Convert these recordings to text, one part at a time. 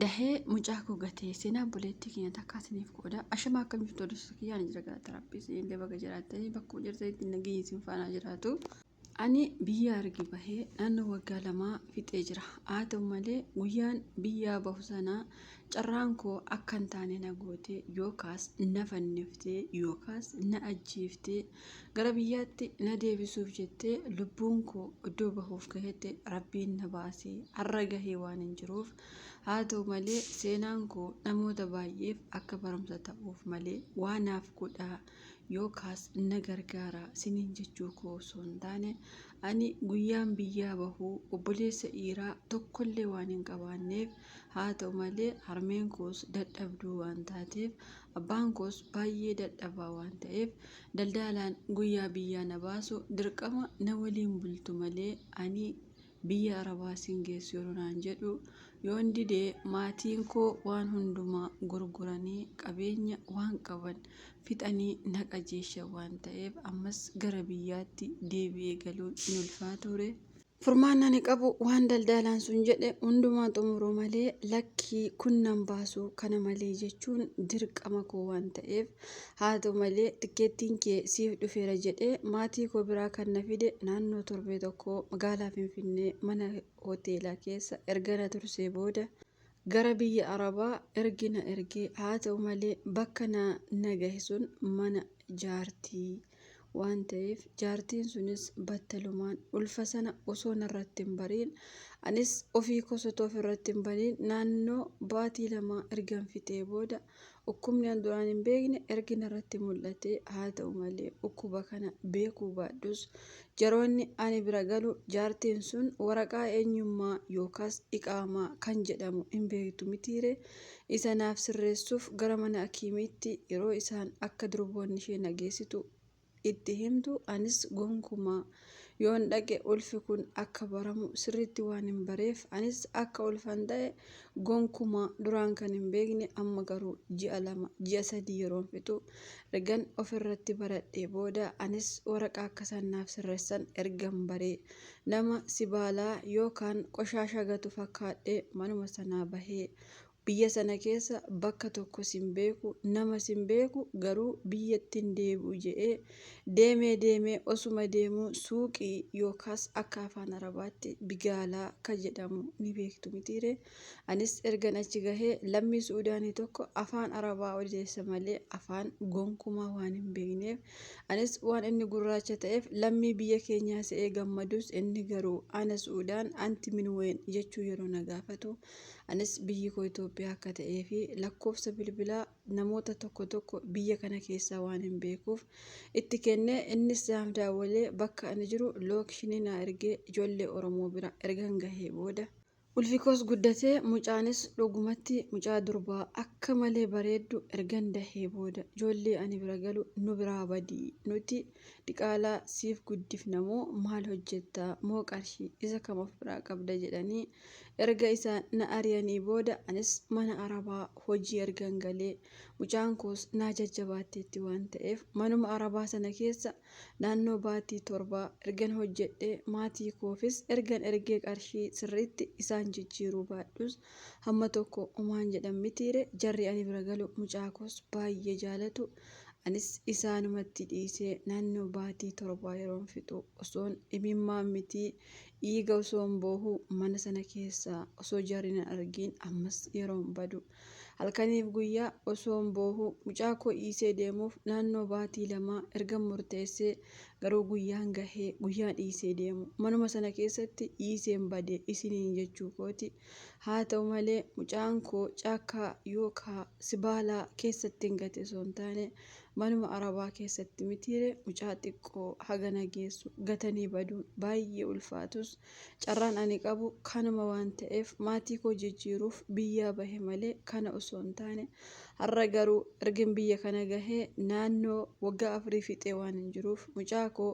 Dahee mucaa koo gatee seenaa buleettii keenya takka isiniif qooda. Ashamaa akkamitti odeessu kiyyaan jira gara taraaphiis illee bakka jiraattanii bakka jirtanitti nageenyi isin faana jiraatu. Ani biyya argi bahee naannoo waggaa lamaa fixee jira. Haa ta'u malee guyyaan biyyaa bahu sanaa carraan koo akka hin taane na goote yookaas na fanniftee yookaas na ajjeeftee gara biyyaatti na deebisuuf jettee lubbuun koo iddoo bahuuf gahetti rabbiin na baasee har'a gahee waan hin jiruuf. Haa ta'u malee seenaan koo namoota baay'eef akka barumsa ta'uuf malee waanaaf godhaa yookaas na gargaara siniin jechuu koo osoo hin taane ani guyyaan biyyaa bahuu obboleessa dhiiraa tokkollee waan hin qabaanneef haa ta'u malee harmeen koos dadhabduu waan taateef abbaan koos baay'ee dadhabaa waan ta'eef daldalaan guyyaa biyyaa na baasu dirqama na waliin bultu malee ani biyya arabaa siin geessu yeroo naan jedhu yoon didee maatiin koo waan hundumaa gurguranii qabeenya waan qaban fixanii na qajeesha waan ta'eef ammas gara biyyaatti deebi'ee galuun in ulfaata ture. Furmaanni ani qabu waan daldalaan sun jedhe hundumaa xumuruu malee lakkii kun nan baasu kana malee jechuun dirqama koo waan ta'eef haa ta'u malee tikkeettiin kee siif dhufeera jedhee maatii koo biraa kan na fide naannoo torbee tokko magaalaa Finfinnee mana hoteelaa keessa erga na tursee booda gara biyya arabaa ergina ergee haa ta'u malee bakka na gahe sun mana jaartii waan ta'eef jaartiin sunis battalumaan ulfa sana osoo narratti hin bariin anis ofii kosotoo ofirratti hin bariin naannoo baatii lama ergan fixee booda dhukkubni an duraan hin beekne ergi narratti mul'ate haa ta'u malee dhukkuba kana beekuu baadhus yeroonni ani bira galu jaartiin sun waraqaa eenyummaa yookaas iqaamaa kan jedhamu hin beektu mitiire isa naaf sirreessuuf gara mana hakiimiitti yeroo isaan akka durboonni ishee nageessitu itti himtu anis gonkumaa yoon dhaqe ulfi kun akka baramu sirriitti waan hin bareef anis akka ulfan ta'e gonkumaa duraan kan hin beekne amma garuu ji'a 2 ji'a 3 yeroon fixu ergan ofirratti baradhee booda anis waraqaa akka sannaaf sirreessan ergan baree nama sibaalaa yookaan qoshaasha gatu fakkaadhee manuma sanaa bahee biyya sana keessa bakka tokko sin beeku nama sin beeku garuu biyyattiin deebi'u jedhee deemee osuma deemuu suuqii yookaas akka afaan arabaatti bigaalaa kan jedhamu ni beektu mitiire anis ergan achi gahee lammii suudaanii tokko afaan arabaa odeessa malee afaan gonkumaa waan hin beekneef anis waan inni gurraacha ta'eef lammii biyya keenyaa se'ee gammadus inni garuu ana suudaan anti minween jechuu yeroo na gaafatu anis biyyi koo Itoophiyaa akka ta'ee fi lakkoofsa bilbilaa namoota tokko biyya kana keessaa waan hin beekuuf itti kennee innis saam daawwalee bakka ani jiru lookshinii na ergee ijoollee Oromoo bira ergan gahee booda ulfi koos guddatee mucaanis dhugumatti mucaa durbaa akka malee bareeddu ergan dahee booda ijoollee ani bira galu nu biraa badii nuti diqaalaa siif guddifnamoo maal hojjettaa moo qarshii isa kam of biraa qabda jedhanii erga isaan na ari'anii booda anis mana arabaa hojii ergan galee mucaan koos naa jajjabaatteetti waan ta'eef manuma arabaa sana keessa naannoo baatii 7 ergan hojjedhee maatii koofis ergan ergee qarshii sirriitti isaan jijjiiruu baadhus hamma tokko umaan jedhan mitiire jarri ani bira galu mucaa koos baay'ee jaalatu anis isaanumatti dhiisee naannoo baatii 7 yeroon fixu osoon imimmaan mitii dhiiga osoon boohu mana sana keessaa osoo jarri na argiin ammas yeroon badu halkaniif guyyaa osoon boohu mucaa koo dhiisee deemuuf naannoo baatii 2 ergan murteessee garuu guyyaan gahee guyyaan dhiisee deemu manuma sana keessatti dhiiseen bade isiniin jechuu kooti haa ta'u malee mucaan koo caakkaa yookaa sibaalaa keessatti hin gate osoo hin taane manuma arabaa keessatti mitiire mucaa xiqqoo hagana geessu gatanii baduun baay'ee ulfaatus carraan ani qabu kanuma waan ta'eef maatii koo jijjiiruuf biyyaa bahe malee kana osoo hin taane har'a garuu ergin biyya kana gahee naannoo waggaa 4 fixee waan hin jiruuf mucaa koo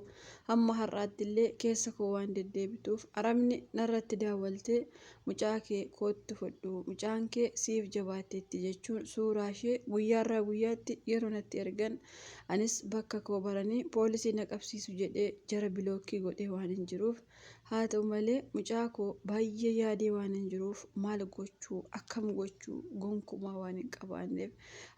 hamma har'aatti illee keessa koo waan deddeebituuf arabni narratti daawwaltee mucaa kee kootti fudhu mucaan kee siif jabaatteetti jechuun suuraa ishee guyyaarraa guyyaatti yeroo natti ergan anis bakka koo baranii poolisii na qabsiisu jedhee jara bilookkii godhee waan hin jiruuf haa ta'u malee mucaa koo baay'ee yaadee waan hin jiruuf maal gochuu akkam gochuu gonkumaa waan hin qabaanneef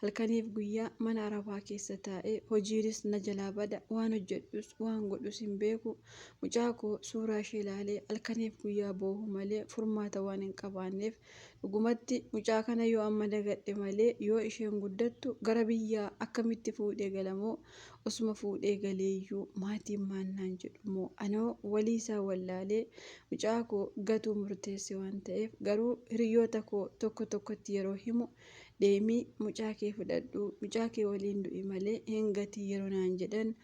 halkaniif guyyaa mana arabaa keessa taa'ee hojiinis na jalaa bada waan hojjedhus waan godhus hin beeku. Mucaa koo suuraa ishee ilaalee halkaniif guyyaa boohu malee furmaata waan hin qabaanneef dhugumatti mucaa kana yoo amma dagadhe malee yoo isheen guddattu gara biyyaa akkamitti fuudhee galamoo osuma fuudhee galeeyyuu maatiin maannaan jedhumoo anoo walii isaa wallaalee mucaa koo gatuu murteesse waan ta'eef garuu hiriyoota koo tokko tokkotti yeroo himu deemii mucaa kee fudhadhu mucaa kee waliin du'i malee hin gatii yeroo naan jedhan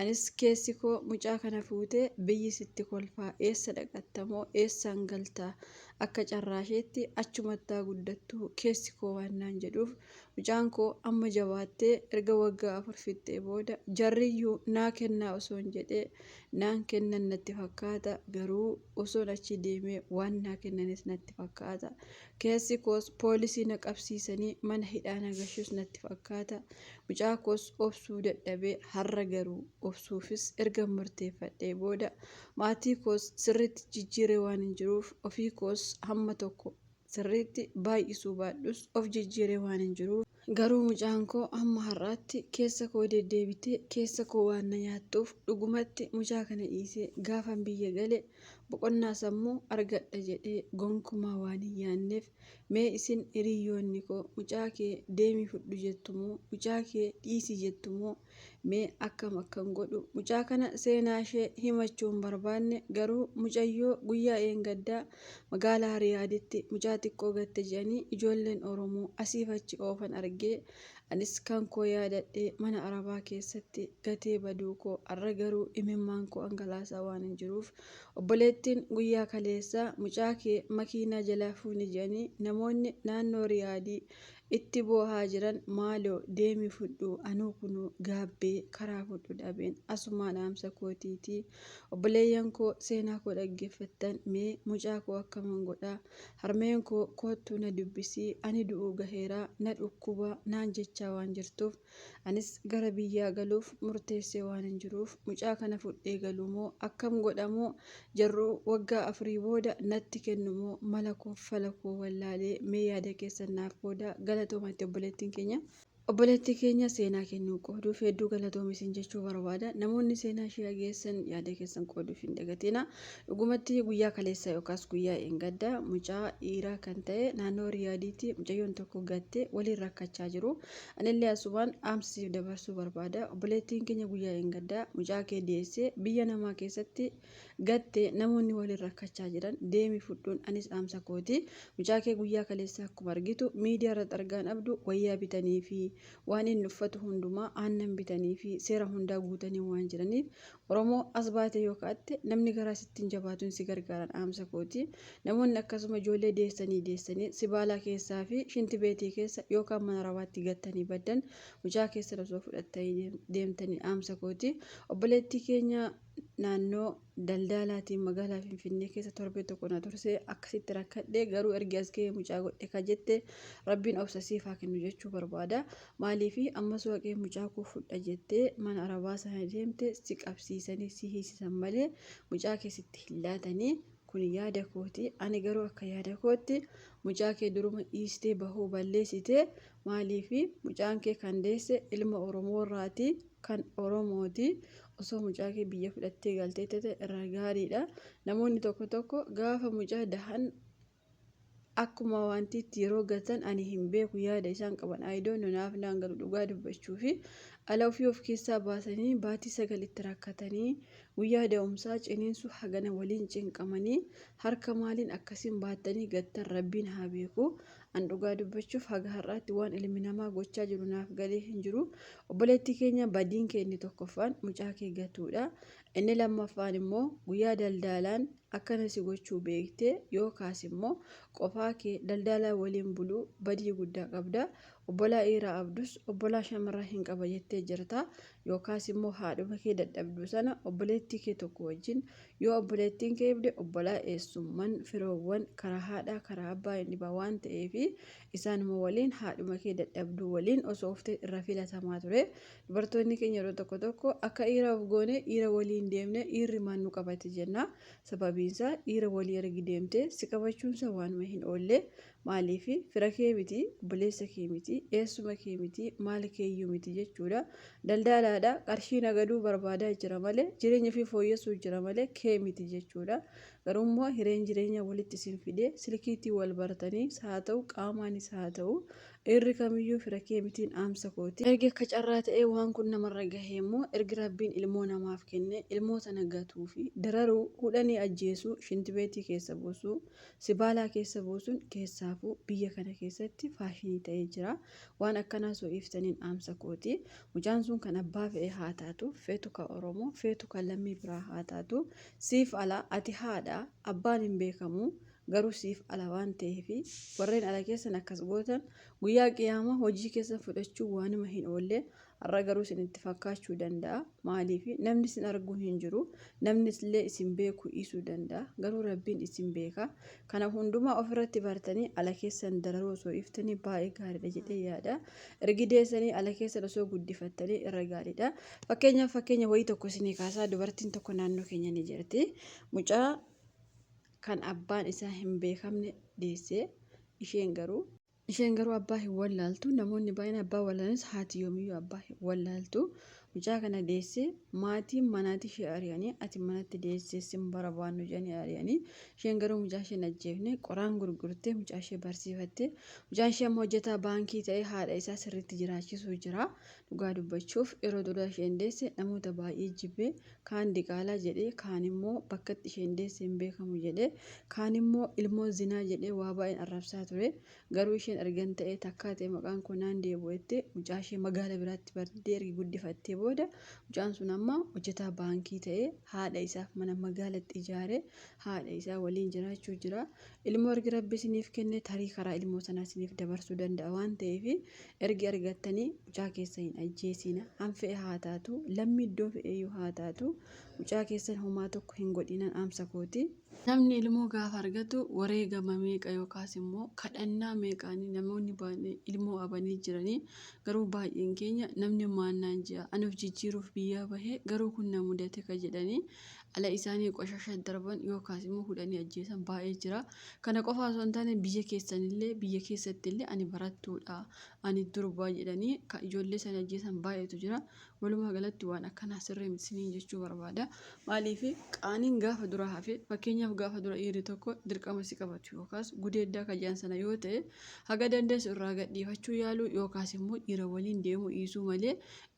anis keessi koo mucaa kana fuutee biyyi sitti kolfaa eessa dhaqattamoo eessaan galtaa akka carraasheetti achumattaa guddattu keessi koo waan naan jedhuuf mucaan koo amma jabaattee erga waggaa 4 fixxee booda jarriyyuu naa kennaa osoo hin jedhee naan kennan natti fakkaata garuu osoon achi deemee waan naa kennanis natti fakkaata keessi koos poolisii na qabsiisanii mana hidhaa na galchus natti fakkaata mucaa koos obsuu dadhabee har'a garuu obsuufis erga murteeffadhee booda maatii koos sirriitti jijjiiree waan hin jiruuf ofii koos hamma tokko sirriitti baay'isuu baadhus of jijjiiree waan hin jiruuf garuu mucaan koo amma har'aatti keessa koo deddeebitee keessa koo waan na nyaattuuf dhugumatti mucaa kana dhiisee gaafan biyya gale boqonnaa sammuu argadha jedhee gonkumaa waan hin yaanneef mee isin hiriyoonni koo mucaa kee deemii fudhu jettumoo mucaa kee dhiisii jettumoo mee akkam godhu mucaa kana seenaa ishee himachuun barbaanne garuu mucayyoo guyyaa eengaddaa magaalaa Riyaaditti mucaa xiqqoo gatte jedhanii ijoolleen Oromoo asiif achi oofan argee anis kan koo yaadadhee mana arabaa keessatti gatee baduu koo har'a garuu imimmaan koo angalaasaa waan hin jiruuf obboleettiin guyyaa kaleessaa mucaa kee makiinaa jalaa fuuni jedhanii namoonni naannoo Riyaadii itti boohaa jiran maaloo deemii fudhu anuu kunuu gaabbee karaa fudhu dhabeen asumaan dhaamsa kootiitii obboleeyyan koo seenaa koo dhaggeeffattan mee mucaa koo akkaman godhaa harmeen koo koottuu na dubbisii ani du'uu gaheeraa na dhukkuba naan jechaa waan jirtuuf anis gara biyyaa galuuf murteessee waan hin jiruuf mucaa kana fudhee galumoo akkam godhamoo jarruu waggaa 4 booda natti kennumoo mala koo fala koo wallaalee mee yaada keessan naaf booda galatoomatti obboleettii keenya seenaa kennuu qooduuf hedduu galatoomisin jechuu barbaada namoonni seenaa ishee geessan yaada keessan qooduuf hin dagatina dhugumatti guyyaa kaleessa yookaas guyyaa eengaddaa mucaa dhiiraa kan ta'e naannoo Riyaadiitti mucayyoon tokko gattee waliin rakkachaa jiru anillee asumaan dhaamsisiif dabarsuu barbaada obboleettiin keenya guyyaa eengaddaa mucaa kee deessee biyya namaa keessatti gattee namoonni waliin rakkachaa jiran deemii fudhuun anis dhaamsa kooti mucaa kee guyyaa kaleessa akkuma argitu miidiyaa irratti argaan abdu wayyaa bitanii fi waan inni uffatu hundumaa aannan bitanii fi seera hundaa guutanii waan jiraniif Oromoo as baate yoo ka'atte namni garaa sittiin jabaatuun si gargaaran dhaamsa kooti namoonni akkasuma ijoollee deessanii sibaalaa keessaa fi shinti beetii keessa yookaan mana rabaatti gattanii baddan mucaa keessa osoo fudhattanii deemtanii dhaamsa kooti obboleettii keenya naannoo daldalaatiin magaalaa Finfinnee keessa torbee tokko na tursee akkasitti rakkadhee garuu erga as ga'ee mucaa godhe ka jette rabbiin obsasiif haa kennu jechuu barbaada maaliifi ammas waaqee mucaa koo fudha jettee mana arabaa sana deemte si qabsiisanii si hiisisan malee mucaa keessatti hin laatanii kun yaada kooti ani garuu akka yaada kootti mucaa kee duruma dhiistee bahuu balleessite maaliifi mucaan kee kan deesse ilma Oromoo irraati kan Oromooti osoo mucaa kee biyya fudhattee galtee ta'e irraa gaariidha namoonni tokko gaafa mucaa dahan akkuma wantiitti yeroo gatan ani hin beeku yaada isaan qaban aayidoon naaf naan galu dhugaa dubbachuu fi ala ofii of keessaa baasanii baatii 9 itti rakkatanii guyyaa da'umsaa ciniinsu hagana waliin cinqamanii harka maaliin akkasiin baattanii gattan rabbiin haa beeku an dhugaa dubbachuuf haga har'aatti waan ilmi namaa gochaa jiru naaf galee hin jiru obboleettii keenya badiin kee inni tokkoffaan mucaa kee gatuudha inni lammaffaan immoo guyyaa daldalaan akkana si gochuu beektee yookaas immoo qofaa kee daldalaa waliin buluu badii guddaa qabda obbolaa dhiiraa abdus obbolaa shamarraa hin qaba jettee jirta yookaas immoo haadhuma kee dadhabduu sana obboleettii kee tokko wajjin yoo obboleettiin kee ibde obbolaa eessummaan firoowwan karaa haadhaa karaa abbaa hin dhiba waan ta'eef isaanuma waliin haadhuma kee dadhabduu waliin osoo oftee irra filatamaa ture. Dubartoonni keenya yeroo tokko tokko akka dhiira of goone dhiira waliin deemne dhiirri maal nu qabate jenna. Sababiinsaa dhiira walii ergi deemte si qabachuunsa waanuma hin oolle. Maaliif fira kee miti obboleessa kee miti eessuma kee miti maal keeyyuu miti jechuudha. Daldalaadha qarshii nagaduu barbaadaa jira malee jireenya fi fooyyessuu jira malee kee miti jechuudha. Garuummoo hireen jireenya walitti isin fidee silkiitti wal bartanii haa ta'u qaamaanis haa ta'u irri kamiyyuu fira kee mitiin dhaamsa kooti. Ergi akka carraa ta'ee waan kun namarra gahee immoo ergi rabbiin ilmoo namaaf kenne ilmoo sana gatuu fi dararuu hudhanii ajjeesuu shintibeetii keessa buusuu sibaalaa keessa buusuun keessaafuu biyya kana keessatti faashinii ta'ee jira. Waan akkanaa soo iftaniin dhaamsa kooti. Mucaan sun kan abbaa fe'ee haa taatu feetu kan Oromoo feetu kan lammii biraa haa taatu siif ala ati haadha abbaan hin beekamu. Garuu siif ala waan ta'eef warreen ala keessan akkas gootan guyyaa qiyaamaa hojii keessa fudhachuu waanuma hin oolle har'a garuu isinitti fakkaachuu danda'a. Maaliif namni isin arguu hin jiru namni illee isin beeku dhiisuu danda'a garuu rabbiin isin beeka. Kana hundumaa ofirratti bartanii ala keessan dararuu osoo iftanii baay'ee gaariidha jedhee yaada. Ergi deessanii ala keessan osoo guddifattanii irra gaariidha. Fakkeenya wayii tokko isinii kaasaa dubartiin tokko naannoo keenya ni jirti. Mucaa kan abbaan isaa hin beekamne deessee isheen garuu abbaa hin wallaaltu. Namoonni baay'een abbaa wallaanis haati yoomiyyuu abbaa hin wallaaltu. Mucaa kana deessee maatiin manaatti ishee ari'anii ati manatti deessee sin barbaannu jedhanii ari'anii isheen garuu mucaa ishee ajjeefne qoraan gurgurtee mucaa ishee barsiifatte. Mucaan ishee amma hojjetaa baankii ta'ee haadha isaa sirriitti jiraachisuu jira. Dhugaa dubbachuuf yeroo duraa isheen deesse namoota baay'ee jibbee kaan diqaalaa jedhee kaan immoo bakkatti isheen deesse hin beekamu jedhee kaan immoo ilmoo zinaa jedhee waa baay'een arrabsaa ture. Garuu isheen argan ta'ee takkaa ta'e maqaan kunaan deebi'etti mucaa ishee magaala biraatti bardee ergi guddifattee booda mucaan sun amma hojjetaa baankii ta'ee haadha isaaf mana magaalatti ijaaree haadha isaa waliin jiraachuu jira. Ilmoo ergi rabbi isiniif kenne tarii karaa ilmoo sanaa isiniif dabarsuu danda'a waan ta'eef ergi argattanii mucaa keessa hin ajjeesina. Hanfe'e haa taatu lammii iddoo fe'eeyyuu haa taatu mucaa keessan homaa tokko hin godhinan dhaamsa kooti. Namni ilmoo gaafa argatu wareegama meeqa yookaas immoo kadhannaa meeqaanii namoonni baay'een ilmoo abanii jiranii garuu baay'een keenya namni maannaan ji'a anuuf jijjiiruuf biyyaa bahee garuu kun na mudate ka jedhanii ala isaanii qoshasha darban yookaas immoo hudhanii ajjeesan baay'ee jira. Kana qofa osoo hin taane biyya keessatti illee ani barattuudha ani durbaa jedhanii kan ijoollee sana ajjeesan baay'eetu jira. Walumaa galatti waan akkanaa sirrii miti jechuu barbaada. Maaliif qaaniin gaafa dura hafe fakkeenyaaf gaafa dura dhiirri tokko dirqama si qabatu yookaas gudeeddaa kajaan sana yoo ta'e haga dandeessu irraa gadhiifachuu yaaluu yookaas immoo dhiira waliin deemuu dhiisuu malee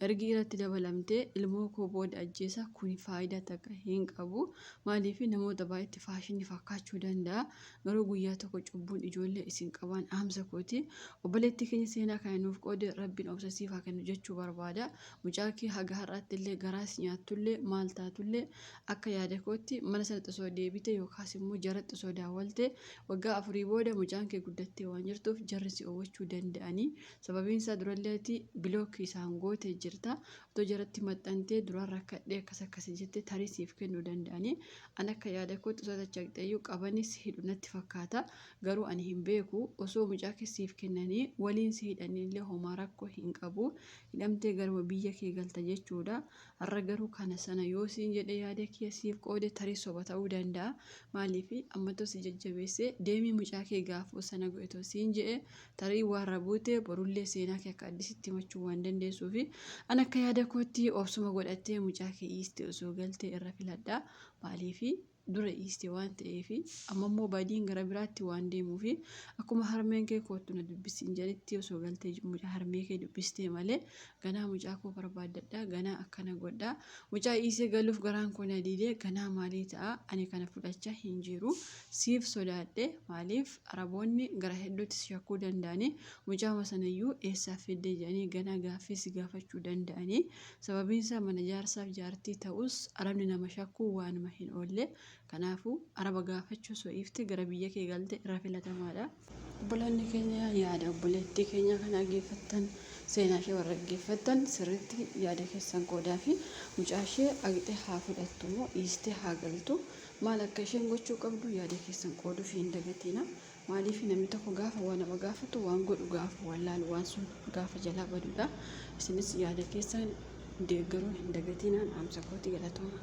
ergi irratti dabalamtee ilmoo koo booda ajjeesa kun faayidaa takka hin qabu. Maaliif namoota baay'eetti faashinii fakkaachuu danda'a garuu guyyaa tokko cubbuun ijoollee isin qaban dhaamsa kooti. Obboleettii keenya seenaa kana nuuf qoode rabbiin obsasiif haa kennu jechuu barbaada. Mucaa kee haga har'aatti illee garaas nyaattullee maal taatullee akka yaada kootti mana sanatti osoo deebite yookaas immoo jaratti osoo daawwalte waggaa 4 booda mucaan kee guddattee waan jirtuuf jarri si oowwachuu danda'anii. Sababiin isaa duralleetti bilookii isaan goote jirta otoo jaratti maxxantee duraan rakkadhee akkas jettee tarii siif kennuu danda'anii. Ani akka yaada kootti osoo tachaqxeeyyuu qabanis hidhu natti fakkaata garuu ani hin beeku osoo mucaa kee siif kennanii waliin si hidhaniillee homaa rakkoo hin qabu. Hidhamtee garuma biyya kee galta jechuudha. Har'a garuu kana sana yoo siin jedhee yaada kee siif qoode tarii soba ta'uu danda'a. Maaliif ammatoo si jajjabeessee deemii mucaa kee gaafuu sana go'etoo siin jedhee tarii warra buutee borullee seenaa kee akka addisitti himachuu waan dandeessuuf ani akka yaada kootti obsuma godhattee mucaa kee dhiistee osoo galtee irra filadha. Maaliif dura dhiiste waan ta'eef amma immoo baadiin gara biraatti waan deemuuf akkuma harmeen kee kootu na dubbisiin jedhetti osoo galtee mucaa harmee kee dubbistee malee ganaa mucaa koo barbaaddadha ganaa akkana godha mucaa dhiisee galuuf garaan koo na diidee ganaa maalii ta'a ani kana fudhachaa hin jiru siif sodaadhe. Maaliif araboonni gara hedduutti shakkuu danda'anii mucaa sanayyuu eessaa fidee jedhanii ganaa gaaffii si gaafachuu danda'anii. Sababiin isaa mana jaarsaaf jaartii ta'us arabni nama shakkuu waanuma hin oolle Kanaafuu araba gaafachuu osoo ifti gara biyya kee galte irra filatamaadha. Obboleonni keenya yaada obboleettii keenya kana dhaggeeffattan seenaa ishee warra dhaggeeffattan sirriitti yaada keessan qoodaa fi mucaa ishee agixee haa fudhattu moo dhiistee haa galtu maal akka isheen gochuu qabdu yaada keessan qooduu fi hin dagatina. Maaliif namni tokko gaafa waan nama gaafatu waan godhu gaafa wallaalu waan sun gaafa jalaa badudha. Isinis yaada keessan deeggaruu hin dagatinaan dhaamsa kooti galatooma.